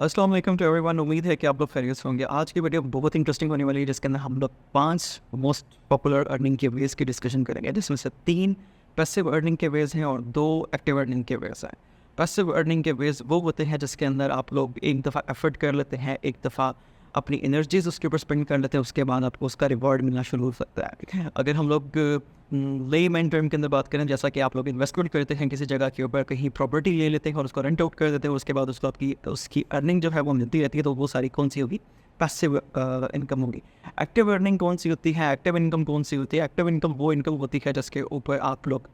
अस्सलाम वालेकुम to everyone. उम्मीद है कि आप लोग खैरियत से होंगे। आज की वीडियो बहुत इंटरेस्टिंग होने वाली है, जिसके अंदर हम लोग 5 मोस्ट पॉपुलर अर्निंग के वेज की डिस्कशन करेंगे, जिसमें से 3 पैसिव अर्निंग के वेज हैं और 2 एक्टिव अर्निंग के वेज हैं। पैसिव अर्निंग के वेज वो होते हैं जिसके अंदर आप लोग एक दफ़ा एफर्ट कर लेते हैं, एक दफ़ा अपनी एनर्जीज उसके ऊपर स्पेंड कर लेते हैं, उसके बाद आपको उसका रिवॉर्ड मिलना शुरू हो सकता है। अगर हम लोग लेमैन टर्म के अंदर बात करें, जैसा कि आप लोग इन्वेस्टमेंट करते हैं किसी जगह के ऊपर, कहीं प्रॉपर्टी ले लेते हैं और उसको रेंट आउट कर देते हैं, उसके बाद उसको उसकी अर्निंग जो है वो मिलती रहती है, तो वो सारी कौन सी होगी? पैसिव इनकम होगी। एक्टिव अर्निंग कौन सी होती है? एक्टिव इनकम कौन सी होती है? एक्टिव इनकम वो इनकम होती है जिसके ऊपर आप लोग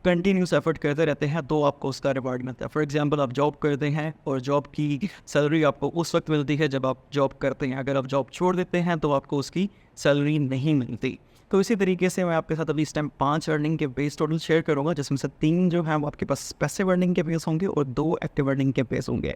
कंटिन्यूस एफर्ट करते रहते हैं, तो आपको उसका रिवार्ड मिलता है। फॉर एग्जांपल, आप जॉब करते हैं और जॉब की सैलरी आपको उस वक्त मिलती है जब आप जॉब करते हैं। अगर आप जॉब छोड़ देते हैं तो आपको उसकी सैलरी नहीं मिलती। तो इसी तरीके से मैं आपके साथ अभी इस टाइम 5 अर्निंग के बेस टोटल शेयर करूँगा, जिसमें से 3 जो हैं वो आपके पास पैसिव अर्निंग के बेस होंगे और 2 एक्टिव अर्निंग के बेस होंगे।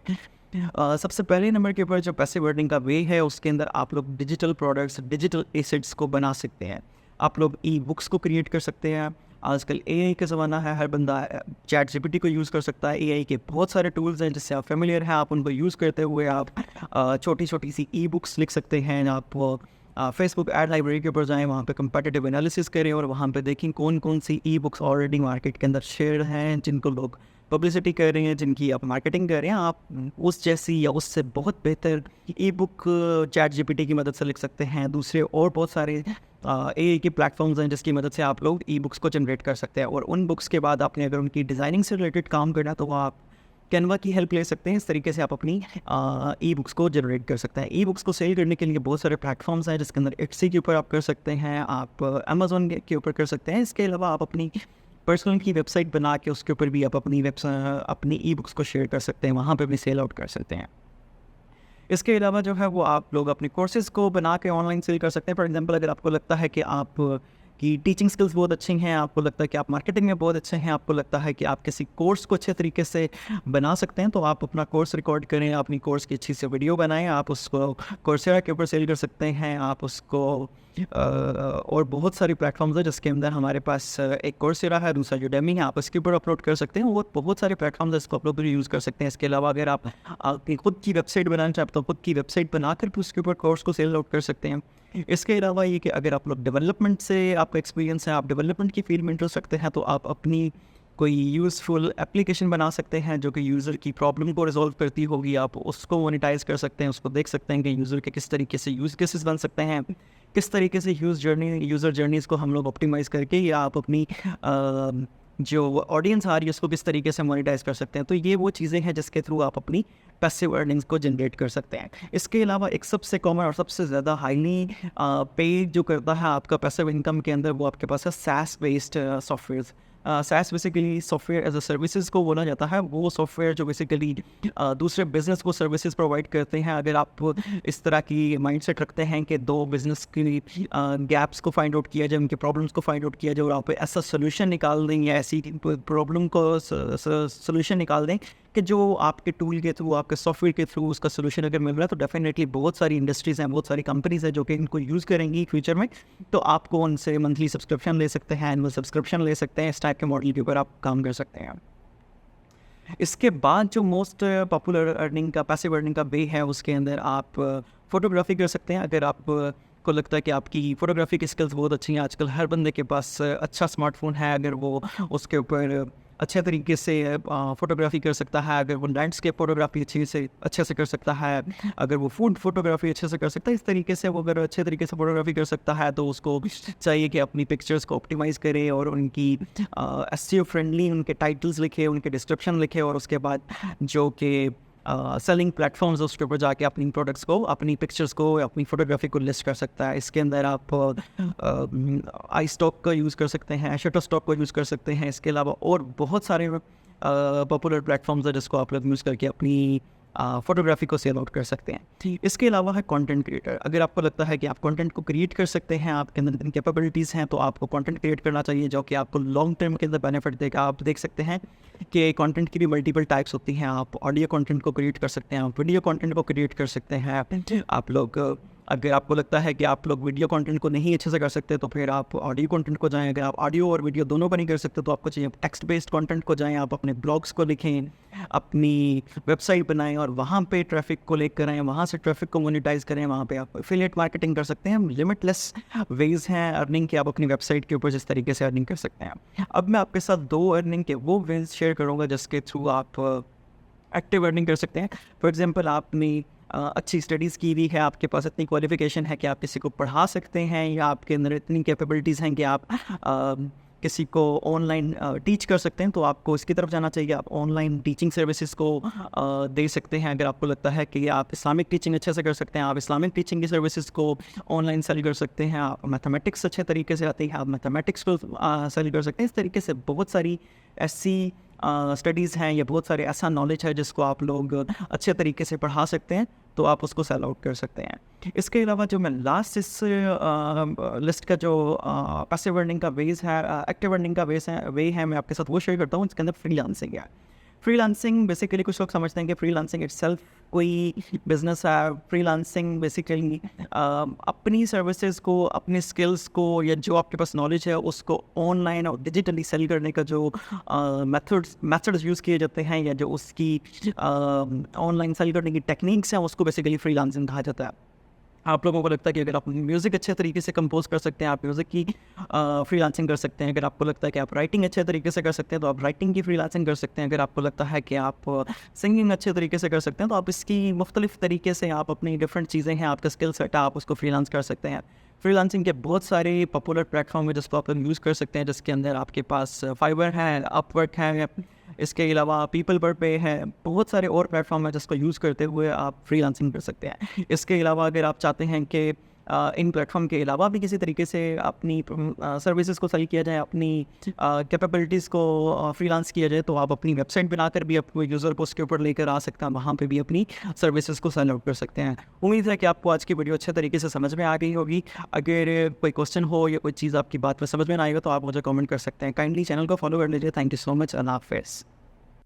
सबसे पहले नंबर के ऊपर जो पैसिव अर्निंग का वे है, उसके अंदर आप लोग डिजिटल प्रोडक्ट्स, डिजिटल एसेट्स को बना सकते हैं। आप लोग ई बुक्स को क्रिएट कर सकते हैं। आजकल एआई का ज़माना है, हर बंदा चैट जीपीटी को यूज़ कर सकता है। एआई के बहुत सारे टूल्स हैं जिससे आप फेमिलियर हैं, आप उनको यूज़ करते हुए आप छोटी छोटी सी ई बुक्स लिख सकते हैं। आप फेसबुक एड लाइब्रेरी के ऊपर जाएँ, वहाँ पे कंपेटिटिव एनालिसिस करें और वहाँ पे देखें कौन कौन सी ई बुक्स ऑलरेडी मार्केट के अंदर शेयर हैं, जिनको लोग पब्लिसिटी कर रहे हैं, जिनकी आप मार्केटिंग कर रहे हैं। आप उस जैसी या उससे बहुत बेहतर ई बुक चैट जीपीटी की मदद से लिख सकते हैं। दूसरे और बहुत सारे एआई के प्लेटफॉर्म्स हैं जिसकी मदद से आप लोग ई बुक्स को जनरेट कर सकते हैं, और उन बुक्स के बाद आपने अगर उनकी डिज़ाइनिंग से रिलेटेड काम करना तो आप कैनवा की हेल्प ले सकते हैं। इस तरीके से आप अपनी ई बुक्स को जनरेट कर सकते हैं। ई बुक्स को सेल करने के लिए बहुत सारे प्लेटफॉर्म्स हैं, जिसके अंदर एटसी के ऊपर आप कर सकते हैं, आप अमेजोन के ऊपर कर सकते हैं। इसके अलावा आप अपनी पर्सनल की वेबसाइट बना के उसके ऊपर भी आप अपनी ई बुक्स को शेयर कर सकते हैं, वहाँ पर भी सेल आउट कर सकते हैं। इसके अलावा जो है वो आप लोग अपने कोर्सेज़ को बना के ऑनलाइन सेल कर सकते हैं। फॉर एग्जांपल, अगर आपको लगता है कि आप की टीचिंग स्किल्स बहुत अच्छी हैं, आपको लगता है कि आप मार्केटिंग में बहुत अच्छे हैं, आपको लगता है कि आप किसी कोर्स को अच्छे तरीके से बना सकते हैं, तो आप अपना कोर्स रिकॉर्ड करें, अपनी कोर्स की अच्छी से वीडियो बनाएं, आप उसको कोर्सेरा के ऊपर सेल कर सकते हैं। आप उसको और बहुत सारी प्लेटफॉर्म्स हैं जिसके अंदर हमारे पास एक कोर्सेरा है, दूसरा यूडेमी है, आप इसके ऊपर अपलोड कर सकते हैं। और बहुत सारे प्लेटफॉर्म्स हैं, इसको आप लोग भी यूज़ कर सकते हैं। इसके अलावा अगर आप अपनी खुद की वेबसाइट बनाना चाहते हो तो खुद की वेबसाइट बनाकर भी उसके ऊपर कोर्स को सेल आउट कर सकते हैं। इसके अलावा ये कि अगर आप लोग डेवलपमेंट से आपका एक्सपीरियंस है, आप डेवलपमेंट की फील्ड में इंटरेस्ट रखते हैं, तो आप अपनी कोई यूज़फुल एप्लीकेशन बना सकते हैं जो कि यूज़र की प्रॉब्लम को रिजॉल्व करती होगी। आप उसको मोनेटाइज कर सकते हैं, उसको देख सकते हैं कि यूज़र के किस तरीके से यूज़ केसेस बन सकते हैं, किस तरीके से यूज़र जर्नीज़ को हम लोग ऑप्टिमाइज़ करके या आप अपनी जो ऑडियंस आ रही है उसको किस तरीके से मोनेटाइज कर सकते हैं। तो ये वो चीज़ें हैं जिसके थ्रू आप अपनी पैसिव अर्निंग्स को जनरेट कर सकते हैं। इसके अलावा एक सबसे कॉमन और सबसे ज़्यादा हाईली पेड जो करता है आपका पैसिव इनकम के अंदर, वो आपके पास है SaaS based softwares. SaaS basically software as a services को बोला जाता है। वो सॉफ्टवेयर जो बेसिकली दूसरे बिजनेस को सर्विसेज प्रोवाइड करते हैं। अगर आप इस तरह की माइंडसेट रखते हैं कि 2 बिजनेस की गैप्स को फाइंड आउट किया जाए, उनके प्रॉब्लम्स को फाइंड आउट किया जाए और आप ऐसा सोल्यूशन निकाल दें या ऐसी प्रॉब्लम को सोल्यूशन निकाल दें कि जो आपके टूल के थ्रू, आपके सॉफ्टवेयर के थ्रू उसका सोल्यूशन अगर मिल रहा है, तो डेफिनेटली बहुत सारी इंडस्ट्रीज़ हैं, बहुत सारी कंपनीज़ हैं जो कि इनको यूज़ करेंगी फ्यूचर में। तो आपको उनसे मंथली सब्सक्रिप्शन ले सकते हैं, एनुअल सब्सक्रिप्शन ले सकते हैं। इस टाइप के मॉडल के ऊपर आप काम कर सकते हैं। इसके बाद जो मोस्ट पॉपुलर अर्निंग का पैसिव अर्निंग का वे है, उसके अंदर आप फ़ोटोग्राफी कर सकते हैं। अगर आप को लगता है कि आपकी फ़ोटोग्राफी की स्किल्स बहुत अच्छी हैं, आजकल हर बंदे के पास अच्छा स्मार्टफोन है, अगर वो उसके ऊपर अच्छे तरीके से फ़ोटोग्राफी कर सकता है, अगर वो लैंडस्केप फ़ोटोग्राफी अच्छे से कर सकता है, अगर वो फूड फ़ोटोग्राफी अच्छे से कर सकता है, इस तरीके से वो अगर अच्छे तरीके से फ़ोटोग्राफी कर सकता है, तो उसको चाहिए कि अपनी पिक्चर्स को ऑप्टिमाइज़ करे और उनकी एसईओ फ्रेंडली उनके टाइटल्स लिखे, उनके डिस्क्रिप्शन लिखे, और उसके बाद जो कि सेलिंग प्लेटफॉर्म्स उसके ऊपर जाके अपनी प्रोडक्ट्स को, अपनी पिक्चर्स को, अपनी फ़ोटोग्राफी को लिस्ट कर सकता है। इसके अंदर आप आई स्टॉक का यूज़ कर सकते हैं, शटर स्टॉक को यूज़ कर सकते हैं। इसके अलावा और बहुत सारे पॉपुलर प्लेटफॉर्म्स हैं जिसको आप लोग यूज़ करके अपनी फ़ोटोग्राफी को सेल आउट कर सकते हैं। इसके अलावा है कंटेंट क्रिएटर। अगर आपको लगता है कि आप कंटेंट को क्रिएट कर सकते हैं, आपके अंदर इतनी कैपेबिलिटीज़ हैं, तो आपको कंटेंट क्रिएट करना चाहिए जो कि आपको लॉन्ग टर्म के अंदर बेनिफिट देगा। आप देख सकते हैं कि कंटेंट की भी मल्टीपल टाइप्स होती हैं। आप ऑडियो कंटेंट को क्रिएट कर सकते हैं, आप वीडियो कंटेंट को क्रिएट कर सकते हैं, आप लोग अगर आपको लगता है कि आप लोग वीडियो कंटेंट को नहीं अच्छे से कर सकते तो फिर आप ऑडियो कंटेंट को जाएं। अगर आप ऑडियो और वीडियो दोनों को नहीं कर सकते तो आपको चाहिए टेक्स्ट बेस्ड कंटेंट को जाएं। आप अपने ब्लॉग्स को लिखें, अपनी वेबसाइट बनाएं और वहाँ पे ट्रैफिक को लेकर आएँ, वहाँ से ट्रैफिक को मोनेटाइज करें। वहाँ पे आप एफिलिएट मार्केटिंग कर सकते हैं। लिमिटलेस वेज हैं अर्निंग के, आप अपनी वेबसाइट के ऊपर जिस तरीके से अर्निंग कर सकते हैं। अब मैं आपके साथ 2 अर्निंग के वो वेज शेयर करूँगा जिसके थ्रू आप एक्टिव अर्निंग कर सकते हैं। फॉर एग्जांपल आपने अच्छी स्टडीज़ की हुई है, आपके पास इतनी क्वालिफिकेशन है कि आप किसी को पढ़ा सकते हैं, या आपके अंदर इतनी कैपेबिलिटीज़ हैं कि आप किसी को ऑनलाइन टीच कर सकते हैं, तो आपको इसकी तरफ जाना चाहिए। आप ऑनलाइन टीचिंग सर्विसेज को दे सकते हैं। अगर आपको लगता है कि आप इस्लामिक टीचिंग अच्छे से कर सकते हैं, आप इस्लामिक टीचिंग की सर्विसेज को ऑनलाइन सेल कर सकते हैं। आप मैथमेटिक्स अच्छे तरीके से आती है, आप मैथमेटिक्स को सेल कर सकते हैं। इस तरीके से बहुत सारी ऐसी स्टडीज़ हैं या बहुत सारे ऐसा नॉलेज है जिसको आप लोग अच्छे तरीके से पढ़ा सकते हैं, तो आप उसको सेल आउट कर सकते हैं। इसके अलावा जो मैं लास्ट इस लिस्ट का जो पैसिव अर्निंग का वेज है, एक्टिव अर्निंग का वे है, मैं आपके साथ वो शेयर करता हूँ। इसके अंदर फ्रीलांसिंग है। फ्रीलांसिंग बेसिकली कुछ लोग समझते हैं कि फ्रीलांसिंग इटसेल्फ कोई बिजनेस है। फ्रीलांसिंग बेसिकली अपनी सर्विसेज को, अपनी स्किल्स को, या जो आपके पास नॉलेज है उसको ऑनलाइन और डिजिटली सेल करने का जो मेथड्स यूज़ किए जाते हैं, या जो उसकी ऑनलाइन सेल करने की टेक्निक्स हैं, उसको बेसिकली फ्रीलांसिंग कहा जाता है। आप लोगों को लगता है कि अगर आप म्यूज़िक अच्छे तरीके से कंपोज कर सकते हैं, आप म्यूज़िक की फ्रीलांसिंग कर सकते हैं। अगर आपको लगता है कि आप राइटिंग अच्छे तरीके से कर सकते हैं, तो आप राइटिंग की फ्रीलांसिंग कर सकते हैं। अगर आपको लगता है कि आप सिंगिंग अच्छे तरीके से कर सकते हैं, तो आप इसकी मुख्तलिफ तरीके से आप अपनी डिफरेंट चीज़ें हैं, आपका स्किल सेट है, आप उसको फ्रीलांस कर सकते हैं। फ्रीलांसिंग के बहुत सारे पॉपुलर प्लेटफॉर्म है जिसको आप लोग यूज़ कर सकते हैं, जिसके अंदर आपके पास फाइवर है, अपवर्क है, इसके अलावा पीपल पर पे है। बहुत सारे और प्लेटफॉर्म है जिसको यूज़ करते हुए आप फ्रीलांसिंग कर सकते हैं। इसके अलावा अगर आप चाहते हैं कि इन प्लेटफॉर्म के अलावा भी किसी तरीके से अपनी सर्विसेज को सेल किया जाए, अपनी कैपेबिलिटीज़ को फ्रीलांस किया जाए, तो आप अपनी वेबसाइट बनाकर भी अपने यूज़र को उसके ऊपर लेकर आ सकते हैं। वहाँ पे भी अपनी सर्विसेज को सेल आउट कर सकते हैं। उम्मीद है कि आपको आज की वीडियो अच्छे तरीके से समझ में आ गई होगी। अगर कोई क्वेश्चन हो या कोई चीज़ आपकी बात में समझ में ना आएगा तो आप मुझे कमेंट कर सकते हैं। काइंडली चैनल को फॉलो कर लीजिए। Thank you so much. अल्लाह हाफ़िज़।